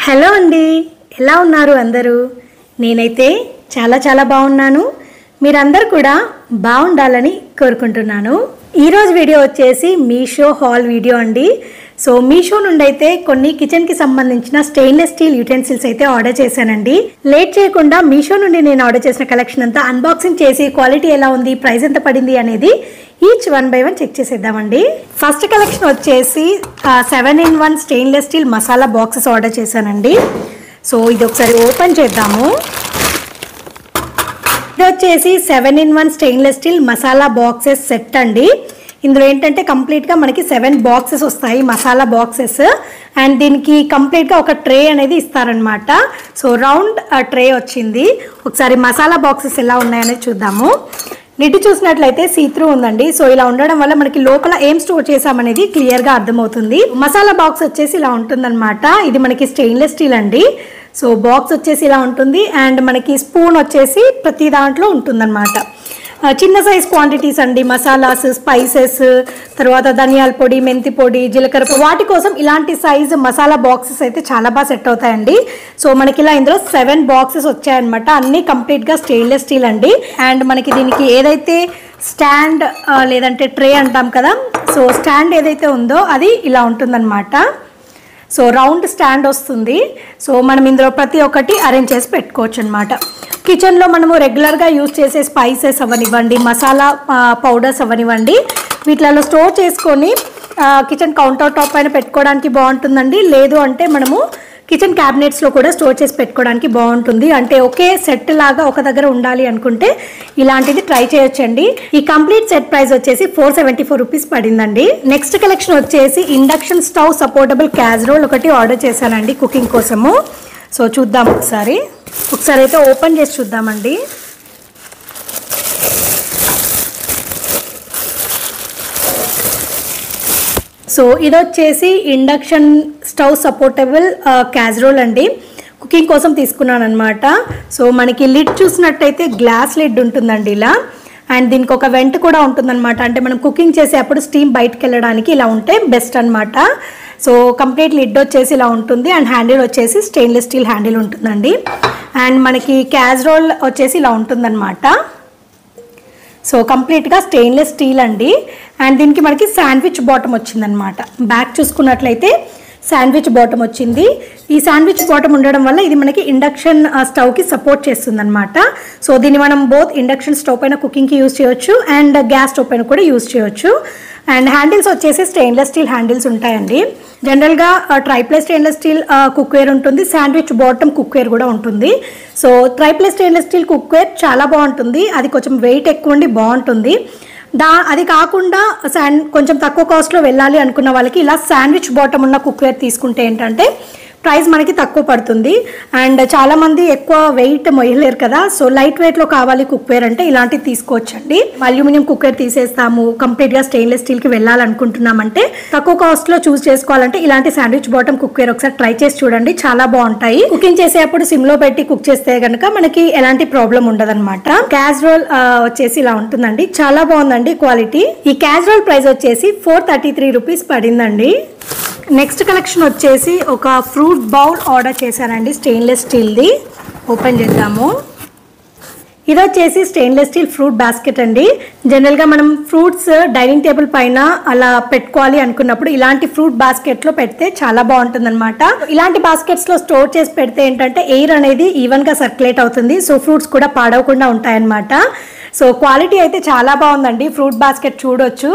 Hello అండి, ఎలా ఉన్నారు అందరూ? నేనైతే చాలా బాగున్నాను. మీరందరూ కూడా బాగుండాలని కోరుకుంటున్నాను. ఈరోజు వీడియో వచ్చేసి మీషో హాల్ వీడియో అండి. సో మీషో నుండి అయితే కొన్ని కిచెన్కి సంబంధించిన స్టెయిన్లెస్ స్టీల్ యూటెన్సిల్స్ అయితే ఆర్డర్ చేశానండి. లేట్ చేయకుండా మీషో నుండి నేను ఆర్డర్ చేసిన కలెక్షన్ అంతా అన్బాక్సింగ్ చేసి క్వాలిటీ ఎలా ఉంది, ప్రైస్ ఎంత పడింది అనేది ఈచ్ 1 by 1 చెక్ చేసేద్దామండి. ఫస్ట్ కలెక్షన్ వచ్చేసి 7-in-1 stainless steel masala boxes order చేశానండి. సో ఇది ఒకసారి ఓపెన్ చేద్దాము. ఇది వచ్చేసి 7-in-1 stainless steel masala boxes set అండి. ఇందులో ఏంటంటే కంప్లీట్గా మనకి 7 బాక్సెస్ వస్తాయి, మసాలా బాక్సెస్. అండ్ దీనికి కంప్లీట్గా ఒక ట్రే అనేది ఇస్తారనమాట. సో రౌండ్ ట్రే వచ్చింది. ఒకసారి మసాలా బాక్సెస్ ఎలా ఉన్నాయనేది చూద్దాము. లిడ్ చూసినట్లయితే సీత్రూ ఉందండి. సో ఇలా ఉండడం వల్ల మనకి లోపల ఏం స్టోర్ చేసామనేది క్లియర్గా అర్థమవుతుంది. మసాలా బాక్స్ వచ్చేసి ఇలా ఉంటుందన్నమాట. ఇది మనకి స్టెయిన్లెస్ స్టీల్ అండి. సో బాక్స్ వచ్చేసి ఇలా ఉంటుంది. అండ్ మనకి స్పూన్ వచ్చేసి ప్రతి దాంట్లో ఉంటుందన్నమాట. చిన్న సైజ్ క్వాంటిటీస్ అండి. మసాలాస్, స్పైసెస్, తర్వాత ధనియాల పొడి, మెంతి పొడి, జీలకర్ర పొడి, వాటి కోసం ఇలాంటి సైజ్ మసాలా బాక్సెస్ అయితే చాలా బాగా సెట్ అవుతాయండి. సో మనకి ఇలా ఇందులో 7 బాక్సెస్ వచ్చాయన్నమాట. అన్నీ కంప్లీట్గా స్టెయిన్లెస్ స్టీల్ అండి. అండ్ మనకి దీనికి ఏదైతే స్టాండ్ లేదంటే ట్రే అంటాం కదా, సో స్టాండ్ ఏదైతే ఉందో అది ఇలా ఉంటుందన్నమాట. సో రౌండ్ స్టాండ్ వస్తుంది. సో మనం ఇందులో ప్రతి ఒక్కటి అరేంజ్ చేసి పెట్టుకోవచ్చు అనమాట. కిచెన్లో మనము రెగ్యులర్గా యూజ్ చేసే స్పైసెస్ అవనివ్వండి, మసాలా పౌడర్స్ అవనివ్వండి, వీటిలలో స్టోర్ చేసుకొని కిచెన్ కౌంటర్ టాప్ పైన పెట్టుకోవడానికి బాగుంటుందండి. లేదు అంటే మనము కిచెన్ క్యాబినెట్స్లో కూడా స్టోర్ చేసి పెట్టుకోవడానికి బాగుంటుంది. అంటే ఒకే సెట్ లాగా ఒక దగ్గర ఉండాలి అనుకుంటే ఇలాంటిది ట్రై చేయొచ్చండి. ఈ కంప్లీట్ సెట్ ప్రైస్ వచ్చేసి 474 రూపీస్ పడిందండి. నెక్స్ట్ కలెక్షన్ వచ్చేసి ఇండక్షన్ స్టవ్ సపోర్టబుల్ క్యాసరోల్ ఒకటి ఆర్డర్ చేశానండి కుకింగ్ కోసము. సో చూద్దాం ఒకసారి అయితే ఓపెన్ చేసి చూద్దామండి. సో ఇది వచ్చేసి ఇండక్షన్ స్టవ్ సపోర్టబుల్ క్యాసరోల్ అండి. కుకింగ్ కోసం తీసుకున్నాను అనమాట. సో మనకి లిడ్ చూసినట్టయితే గ్లాస్ లిడ్ ఉంటుందండి ఇలా. అండ్ దీనికి ఒక వెంట్ కూడా ఉంటుందన్నమాట. అంటే మనం కుకింగ్ చేసేటప్పుడు స్టీమ్ బయటకు వెళ్ళడానికి ఇలా ఉంటే బెస్ట్ అనమాట. సో కంప్లీట్ లిడ్ వచ్చేసి ఇలా ఉంటుంది. అండ్ హ్యాండిల్ వచ్చేసి స్టెయిన్లెస్ స్టీల్ హ్యాండిల్ ఉంటుందండి. అండ్ మనకి క్యాసరోల్ వచ్చేసి ఇలా ఉంటుందన్నమాట. సో కంప్లీట్గా స్టెయిన్లెస్ స్టీల్ అండి. అండ్ దీనికి మనకి శాండ్విచ్ బాటమ్ వచ్చిందనమాట. బ్యాక్ చూసుకున్నట్లయితే శాండ్విచ్ బాటమ్ వచ్చింది. ఈ శాండ్విచ్ బాటమ్ ఉండడం వల్ల ఇది మనకి ఇండక్షన్ స్టవ్కి సపోర్ట్ చేస్తుంది అనమాట. సో దీన్ని మనం బోత్ ఇండక్షన్ స్టవ్ పైన కుకింగ్కి యూజ్ చేయొచ్చు అండ్ గ్యాస్ స్టవ్ పైన కూడా యూజ్ చేయొచ్చు. అండ్ హ్యాండిల్స్ వచ్చేసి స్టెయిన్లెస్ స్టీల్ హ్యాండిల్స్ ఉంటాయండి. జనరల్గా ట్రైప్లే స్టెయిన్లెస్ స్టీల్ కుక్వేర్ ఉంటుంది, శాండ్విచ్ బాటమ్ కుక్వేర్ కూడా ఉంటుంది. So tri-ply stainless steel cookware చాలా బాగుంటుంది. అది కొంచెం వెయిట్ ఎక్కువ ఉండి బాగుంటుంది. అది కాకుండా కొంచెం తక్కువ కాస్ట్లో వెళ్ళాలి అనుకున్న వాళ్ళకి ఇలా శాండ్విచ్ బాటమ్ ఉన్న కుక్వేర్ తీసుకుంటే ఏంటంటే ప్రైస్ మనకి తక్కువ పడుతుంది. అండ్ చాలామంది ఎక్కువ వెయిట్ మొయ్యలేరు కదా, సో లైట్ వెయిట్లో కావాలి కుక్వేర్ అంటే ఇలాంటివి తీసుకోవచ్చండి. అల్యూమినియం కుక్వేర్ తీసేస్తాము, కంప్లీట్గా స్టెయిన్లెస్ స్టీల్కి వెళ్ళాలనుకుంటున్నామంటే తక్కువ కాస్ట్లో చూస్ చేసుకోవాలంటే ఇలాంటి శాండ్విచ్ బాటమ్ కుక్వేర్ ఒకసారి ట్రై చేసి చూడండి, చాలా బాగుంటాయి. కుకింగ్ చేసేటప్పుడు సిమ్లో పెట్టి కుక్ చేస్తే కనుక మనకి ఎలాంటి ప్రాబ్లం ఉండదన్నమాట. క్యాసరోల్ వచ్చేసి ఇలా ఉంటుందండి, చాలా బాగుందండి క్వాలిటీ. ఈ క్యాసరోల్ ప్రైస్ వచ్చేసి 433 రూపీస్ పడిందండి. నెక్స్ట్ కలెక్షన్ వచ్చేసి ఒక ఫ్రూట్ బౌల్ ఆర్డర్ చేశానండి, స్టెయిన్లెస్ స్టీల్ది. ఓపెన్ చేద్దాము. ఇది వచ్చేసి స్టెయిన్లెస్ స్టీల్ ఫ్రూట్ బాస్కెట్ అండి. జనరల్గా మనం ఫ్రూట్స్ డైనింగ్ టేబుల్ పైన అలా పెట్టుకోవాలి అనుకున్నప్పుడు ఇలాంటి ఫ్రూట్ బాస్కెట్లో పెడితే చాలా బాగుంటుంది అనమాట. ఇలాంటి బాస్కెట్స్లో స్టోర్ చేసి పెడితే ఏంటంటే ఎయిర్ అనేది ఈవెన్గా సర్క్యులేట్ అవుతుంది. సో ఫ్రూట్స్ కూడా పాడవకుండా ఉంటాయన్నమాట. సో క్వాలిటీ అయితే చాలా బాగుందండి. ఫ్రూట్ బాస్కెట్ చూడొచ్చు.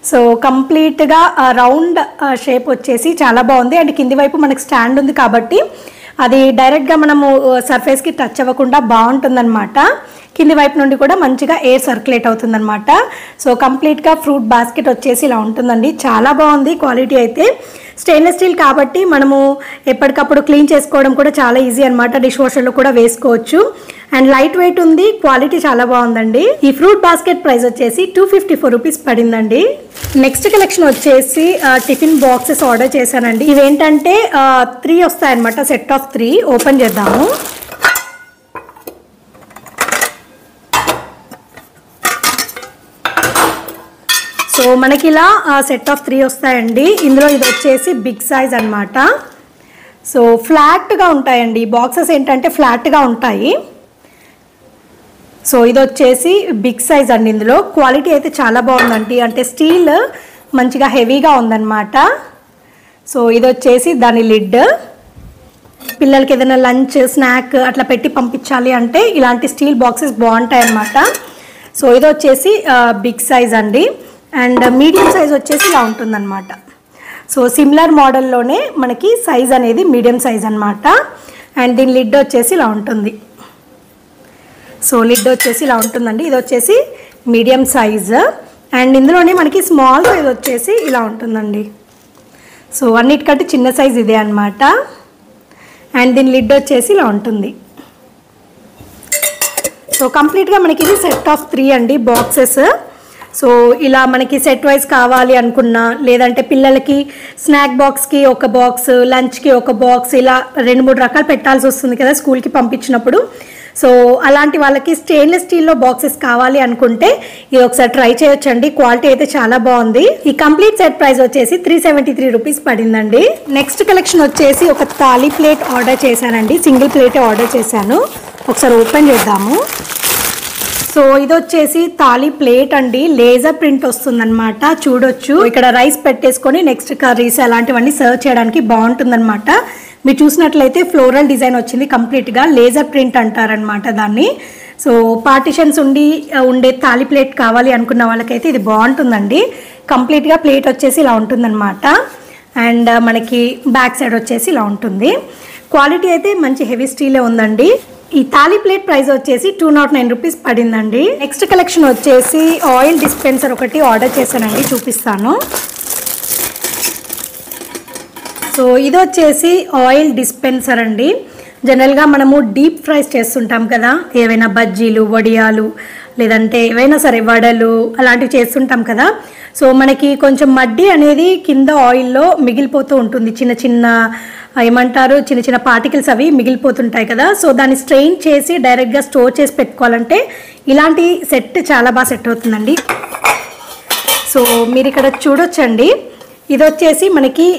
సో కంప్లీట్గా రౌండ్ షేప్ వచ్చేసి చాలా బాగుంది. అండ్ కింది వైపు మనకి స్టాండ్ ఉంది కాబట్టి అది డైరెక్ట్గా మనము సర్ఫేస్కి టచ్ అవ్వకుండా బాగుంటుందన్నమాట. కింది వైపు నుండి కూడా మంచిగా ఎయిర్ సర్క్యులేట్ అవుతుందన్నమాట. సో కంప్లీట్గా ఫ్రూట్ బాస్కెట్ వచ్చేసి ఇలా ఉంటుందండి, చాలా బాగుంది క్వాలిటీ అయితే. స్టెయిన్లెస్ స్టీల్ కాబట్టి మనము ఎప్పటికప్పుడు క్లీన్ చేసుకోవడం కూడా చాలా ఈజీ అనమాట. డిష్ వాషర్లో కూడా వేసుకోవచ్చు. అండ్ లైట్ వెయిట్ ఉంది, క్వాలిటీ చాలా బాగుందండి. ఈ ఫ్రూట్ బాస్కెట్ ప్రైస్ వచ్చేసి 254 రూపీస్ పడిందండి. నెక్స్ట్ కలెక్షన్ వచ్చేసి టిఫిన్ బాక్సెస్ ఆర్డర్ చేశానండి. ఇవేంటంటే 3 వస్తాయన్నమాట, సెట్ ఆఫ్ 3. ఓపెన్ చేద్దాము. సో మనకి ఇలా సెట్ ఆఫ్ 3 వస్తాయండి. ఇందులో ఇది వచ్చేసి బిగ్ సైజ్ అన్నమాట. సో ఫ్లాట్గా ఉంటాయండి బాక్సెస్, ఏంటంటే ఫ్లాట్గా ఉంటాయి. సో ఇది వచ్చేసి బిగ్ సైజ్ అండి. ఇందులో క్వాలిటీ అయితే చాలా బాగుందండి, అంటే స్టీల్ మంచిగా హెవీగా ఉందన్నమాట. సో ఇది వచ్చేసి దాని లిడ్. పిల్లలకి ఏదైనా లంచ్ స్నాక్ అట్లా పెట్టి పంపించాలి అంటే ఇలాంటి స్టీల్ బాక్సెస్ బాగుంటాయి అన్నమాట. సో ఇది వచ్చేసి బిగ్ సైజ్ అండి. అండ్ మీడియం సైజ్ వచ్చేసి ఇలా ఉంటుందన్నమాట. సో సిమిలర్ మోడల్లోనే మనకి సైజ్ అనేది మీడియం సైజ్ అన్నమాట. అండ్ దీని లిడ్ వచ్చేసి ఇలా ఉంటుంది. సో లిడ్ వచ్చేసి ఇలా ఉంటుందండి. ఇది వచ్చేసి మీడియం సైజ్. అండ్ ఇందులోనే మనకి స్మాల్ సైజ్ వచ్చేసి ఇలా ఉంటుందండి. సో అన్నిటికంటే చిన్న సైజ్ ఇదే అన్నమాట. అండ్ దీని లిడ్ వచ్చేసి ఇలా ఉంటుంది. సో కంప్లీట్గా మనకి ఇది సెట్ ఆఫ్ 3 అండి బాక్సెస్. సో ఇలా మనకి సెట్ వైజ్ కావాలి అనుకున్నా, లేదంటే పిల్లలకి స్నాక్ బాక్స్కి ఒక బాక్స్, లంచ్కి ఒక బాక్స్, ఇలా 2-3 రకాలు పెట్టాల్సి వస్తుంది కదా స్కూల్కి పంపించినప్పుడు. సో అలాంటి వాళ్ళకి స్టెయిన్లెస్ స్టీల్లో బాక్సెస్ కావాలి అనుకుంటే ఇది ఒకసారి ట్రై చేయొచ్చండి. క్వాలిటీ అయితే చాలా బాగుంది. ఈ కంప్లీట్ సెట్ ప్రైస్ వచ్చేసి 373 రూపీస్ పడిందండి. నెక్స్ట్ కలెక్షన్ వచ్చేసి ఒక తాళీ ప్లేట్ ఆర్డర్ చేశానండి. సింగిల్ ప్లేటే ఆర్డర్ చేశాను. ఒకసారి ఓపెన్ చేద్దాము. సో ఇది వచ్చేసి తాళీ ప్లేట్ అండి. లేజర్ ప్రింట్ వస్తుందన్నమాట. చూడొచ్చు, ఇక్కడ రైస్ పెట్టేసుకొని నెక్స్ట్ కర్రీస్ అలాంటివన్నీ సర్వ్ చేయడానికి బాగుంటుందన్నమాట. మీరు చూసినట్లయితే ఫ్లోరల్ డిజైన్ వచ్చింది. కంప్లీట్గా లేజర్ ప్రింట్ అంటారనమాట దాన్ని. సో పార్టిషన్స్ ఉండే తాళీ ప్లేట్ కావాలి అనుకున్న వాళ్ళకైతే ఇది బాగుంటుందండి. కంప్లీట్గా ప్లేట్ వచ్చేసి ఇలా ఉంటుందన్నమాట. అండ్ మనకి బ్యాక్ సైడ్ వచ్చేసి ఇలా ఉంటుంది. క్వాలిటీ అయితే మంచి హెవీ స్టీలే ఉందండి. ఈ తాళీ ప్లేట్ ప్రైస్ వచ్చేసి 209 రూపీస్ పడిందండి. నెక్స్ట్ కలెక్షన్ వచ్చేసి ఆయిల్ డిస్పెన్సర్ ఒకటి ఆర్డర్ చేశానండి, చూపిస్తాను. సో ఇది వచ్చేసి ఆయిల్ డిస్పెన్సర్ అండి. జనరల్గా మనము డీప్ ఫ్రైస్ చేస్తుంటాం కదా, ఏవైనా బజ్జీలు, వడియాలు, లేదంటే ఏవైనా సరే వడలు అలాంటివి చేస్తుంటాం కదా. సో మనకి కొంచెం మడ్డి అనేది కింద ఆయిల్లో మిగిలిపోతూ ఉంటుంది. చిన్న చిన్న ఏమంటారు, చిన్న చిన్న పార్టికల్స్ అవి మిగిలిపోతుంటాయి కదా. సో దాన్ని స్ట్రెయిన్ చేసి డైరెక్ట్గా స్టోర్ చేసి పెట్టుకోవాలంటే ఇలాంటి సెట్ చాలా బాగా సెట్ అవుతుందండి. సో మీరు ఇక్కడ చూడొచ్చండి, ఇది వచ్చేసి మనకి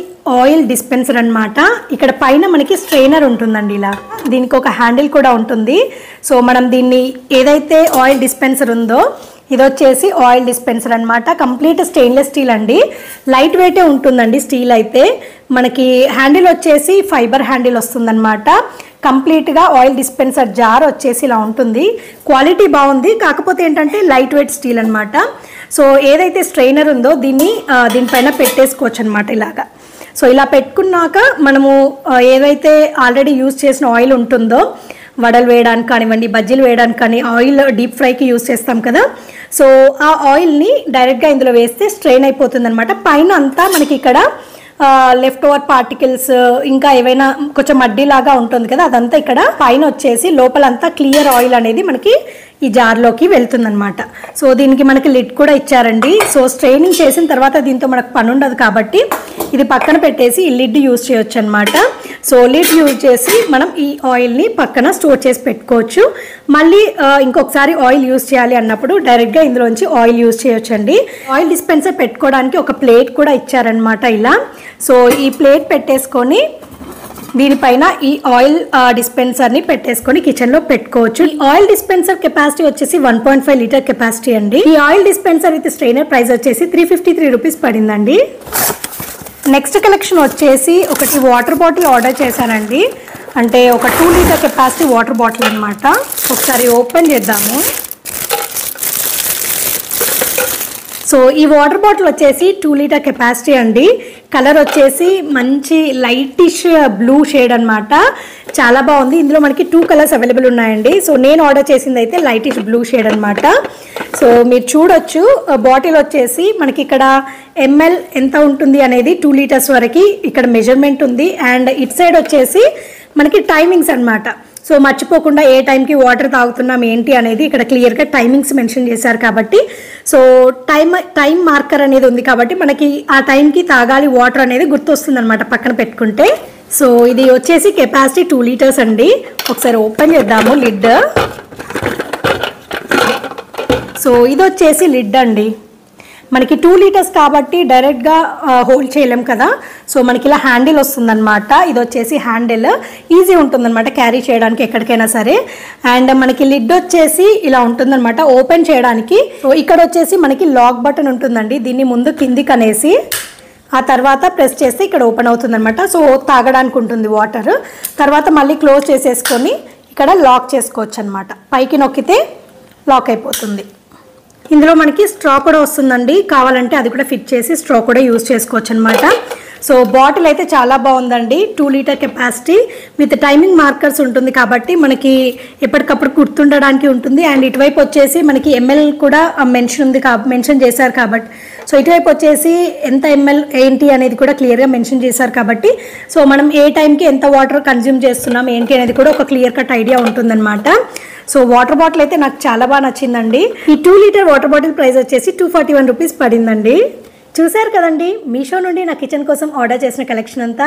ఆయిల్ డిస్పెన్సర్ అన్నమాట. ఇక్కడ పైన మనకి స్ట్రెయినర్ ఉంటుందండి. ఇలా దీనికి ఒక హ్యాండిల్ కూడా ఉంటుంది. సో మనం దీన్ని ఏదైతే ఆయిల్ డిస్పెన్సర్ ఉందో ఇది వచ్చేసి ఆయిల్ డిస్పెన్సర్ అన్నమాట. కంప్లీట్ స్టెయిన్లెస్ స్టీల్ అండి. లైట్ వెయిటే ఉంటుందండి స్టీల్ అయితే. మనకి హ్యాండిల్ వచ్చేసి ఫైబర్ హ్యాండిల్ వస్తుందన్నమాట. కంప్లీట్గా ఆయిల్ డిస్పెన్సర్ జార్ వచ్చేసి ఇలా ఉంటుంది. క్వాలిటీ బాగుంది, కాకపోతే ఏంటంటే లైట్ వెయిట్ స్టీల్ అనమాట. సో ఏదైతే స్ట్రెయినర్ ఉందో దీనిపైన పెట్టేసుకోవచ్చు అనమాట ఇలాగా. సో ఇలా పెట్టుకున్నాక మనము ఏదైతే ఆల్రెడీ యూజ్ చేసిన ఆయిల్ ఉంటుందో, వడలు వేయడానికి కానివ్వండి, బజ్జీలు వేయడానికి కానీ, ఆయిల్ డీప్ ఫ్రైకి యూజ్ చేస్తాం కదా. సో ఆ ఆయిల్ని డైరెక్ట్గా ఇందులో వేస్తే స్ట్రెయిన్ అయిపోతుంది అనమాట. పైన అంతా మనకి ఇక్కడ లెఫ్ట్ ఓవర్ పార్టికల్స్ ఇంకా ఏవైనా కొంచెం మడ్డీలాగా ఉంటుంది కదా, అదంతా ఇక్కడ పైన వచ్చేసి లోపలంతా క్లియర్ ఆయిల్ అనేది మనకి ఈ జార్లోకి వెళ్తుందన్నమాట. సో దీనికి మనకి లిడ్ కూడా ఇచ్చారండి. సో స్ట్రెయినింగ్ చేసిన తర్వాత దీంతో మనకు పని ఉండదు కాబట్టి ఇది పక్కన పెట్టేసి ఈ లిడ్ యూజ్ చేయొచ్చు అనమాట. సో లిడ్ యూజ్ చేసి మనం ఈ ఆయిల్ని పక్కన స్టోర్ చేసి పెట్టుకోవచ్చు. మళ్ళీ ఇంకొకసారి ఆయిల్ యూజ్ చేయాలి అన్నప్పుడు డైరెక్ట్గా ఇందులోంచి ఆయిల్ యూజ్ చేయొచ్చండి. ఆయిల్ డిస్పెన్సర్ పెట్టుకోవడానికి ఒక ప్లేట్ కూడా ఇచ్చారనమాట ఇలా. సో ఈ ప్లేట్ పెట్టేసుకొని దీనిపైన ఈ ఆయిల్ డిస్పెన్సర్ని పెట్టేసుకొని కిచెన్లో పెట్టుకోవచ్చు. ఈ ఆయిల్ డిస్పెన్సర్ కెపాసిటీ వచ్చేసి 1.5 లీటర్ కెపాసిటీ అండి. ఈ oil dispenser with strainer price వచ్చేసి 353 రూపీస్ పడిందండి. నెక్స్ట్ కలెక్షన్ వచ్చేసి ఒకటి వాటర్ బాటిల్ ఆర్డర్ చేశానండి. అంటే ఒక 2 లీటర్ కెపాసిటీ వాటర్ బాటిల్ అనమాట. ఒకసారి ఓపెన్ చేద్దాము. సో ఈ వాటర్ బాటిల్ వచ్చేసి 2 లీటర్ కెపాసిటీ అండి. కలర్ వచ్చేసి మంచి లైటిష్ బ్లూ షేడ్ అనమాట. చాలా బాగుంది. ఇందులో మనకి 2 కలర్స్ అవైలబుల్ ఉన్నాయండి. సో నేను ఆర్డర్ చేసింది అయితే లైటిష్ బ్లూ షేడ్ అనమాట. సో మీరు చూడొచ్చు, బాటిల్ వచ్చేసి మనకి ఇక్కడ ఎంఎల్ ఎంత ఉంటుంది అనేది 2 లీటర్స్ వరకు ఇక్కడ మెజర్మెంట్ ఉంది. అండ్ ఇట్ సైడ్ వచ్చేసి మనకి టైమింగ్స్ అనమాట. సో మర్చిపోకుండా ఏ టైంకి వాటర్ తాగుతున్నాం ఏంటి అనేది ఇక్కడ క్లియర్గా టైమింగ్స్ మెన్షన్ చేశారు కాబట్టి, సో టైం మార్కర్ అనేది ఉంది కాబట్టి మనకి ఆ టైంకి తాగాలి వాటర్ అనేది గుర్తొస్తుంది అనమాట పక్కన పెట్టుకుంటే. సో ఇది వచ్చేసి కెపాసిటీ 2 లీటర్స్ అండి. ఒకసారి ఓపెన్ చేద్దాము లిడ్. సో ఇది వచ్చేసి లిడ్ అండి. మనకి 2 లీటర్స్ కాబట్టి డైరెక్ట్గా హోల్డ్ చేయలేం కదా. సో మనకి ఇలా హ్యాండిల్ వస్తుందన్నమాట. ఇది వచ్చేసి హ్యాండిల్ ఈజీ ఉంటుందన్నమాట క్యారీ చేయడానికి ఎక్కడికైనా సరే. అండ్ మనకి లిడ్ వచ్చేసి ఇలా ఉంటుందన్నమాట ఓపెన్ చేయడానికి. సో ఇక్కడ వచ్చేసి మనకి లాక్ బటన్ ఉంటుందండి. దీన్ని ముందు కిందికి అనేసి ఆ తర్వాత ప్రెస్ చేస్తే ఇక్కడ ఓపెన్ అవుతుందన్నమాట. సో తాగడానికి ఉంటుంది వాటర్. తర్వాత మళ్ళీ క్లోజ్ చేసేసుకొని ఇక్కడ లాక్ చేసుకోవచ్చు అనమాట. పైకి నొక్కితే లాక్ అయిపోతుంది. ఇందులో మనకి స్ట్రా కూడా వస్తుందండి. కావాలంటే అది కూడా ఫిట్ చేసి స్ట్రా కూడా యూజ్ చేసుకోవచ్చు అనమాట. సో బాటిల్ అయితే చాలా బాగుందండి. 2 litre capacity with timing markers ఉంటుంది కాబట్టి మనకి ఎప్పటికప్పుడు గుర్తుండడానికి ఉంటుంది. అండ్ ఇటువైపు వచ్చేసి మనకి ఎంఎల్ కూడా మెన్షన్ చేశారు కాబట్టి, సో ఇటువైపు వచ్చేసి ఎంత ఎంఎల్ ఏంటి అనేది కూడా క్లియర్గా మెన్షన్ చేశారు కాబట్టి సో మనం ఏ టైంకి ఎంత వాటర్ కన్జ్యూమ్ చేస్తున్నాం ఏంటి అనేది కూడా ఒక క్లియర్ కట్ ఐడియా ఉంటుందన్నమాట. సో వాటర్ బాటిల్ అయితే నాకు చాలా బాగా నచ్చిందండి. ఈ 2 లీటర్ వాటర్ బాటిల్ ప్రైస్ వచ్చేసి 241 రూపీస్ పడిందండి. చూశారు కదండి, మీషో నుండి నా కిచెన్ కోసం ఆర్డర్ చేసిన కలెక్షన్ అంతా.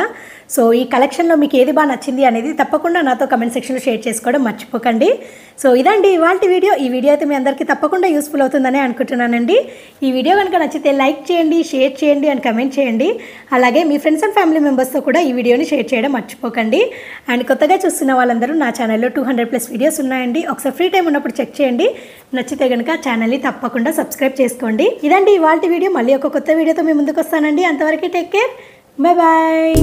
సో ఈ కలెక్షన్లో మీకు ఏది బాగా నచ్చింది అనేది తప్పకుండా నాతో కమెంట్ సెక్షన్లో షేర్ చేసుకోవడం మర్చిపోకండి. సో ఇదండి ఇవాల్టి వీడియో. ఈ వీడియో అయితే మీ అందరికీ తప్పకుండా యూస్ఫుల్ అవుతుందని అనుకుంటున్నానండి. ఈ వీడియో కనుక నచ్చితే లైక్ చేయండి, షేర్ చేయండి అండ్ కమెంట్ చేయండి. అలాగే మీ ఫ్రెండ్స్ అండ్ ఫ్యామిలీ మెంబర్స్తో కూడా ఈ వీడియోని షేర్ చేయడం మర్చిపోకండి. అండ్ కొత్తగా చూస్తున్న వాళ్ళందరూ నా ఛానల్లో 200+ వీడియోస్ ఉన్నాయండి. ఒకసారి ఫ్రీ టైం ఉన్నప్పుడు చెక్ చేయండి. నచ్చితే కనుక ఛానల్ని తప్పకుండా సబ్స్క్రైబ్ చేసుకోండి. ఇదండి ఇవాల్టి వీడియో. మళ్ళీ ఒక కొత్త వీడియోతో మీ ముందుకు వస్తానండి. అంతవరకు టేక్ కేర్, బాయ్ బాయ్.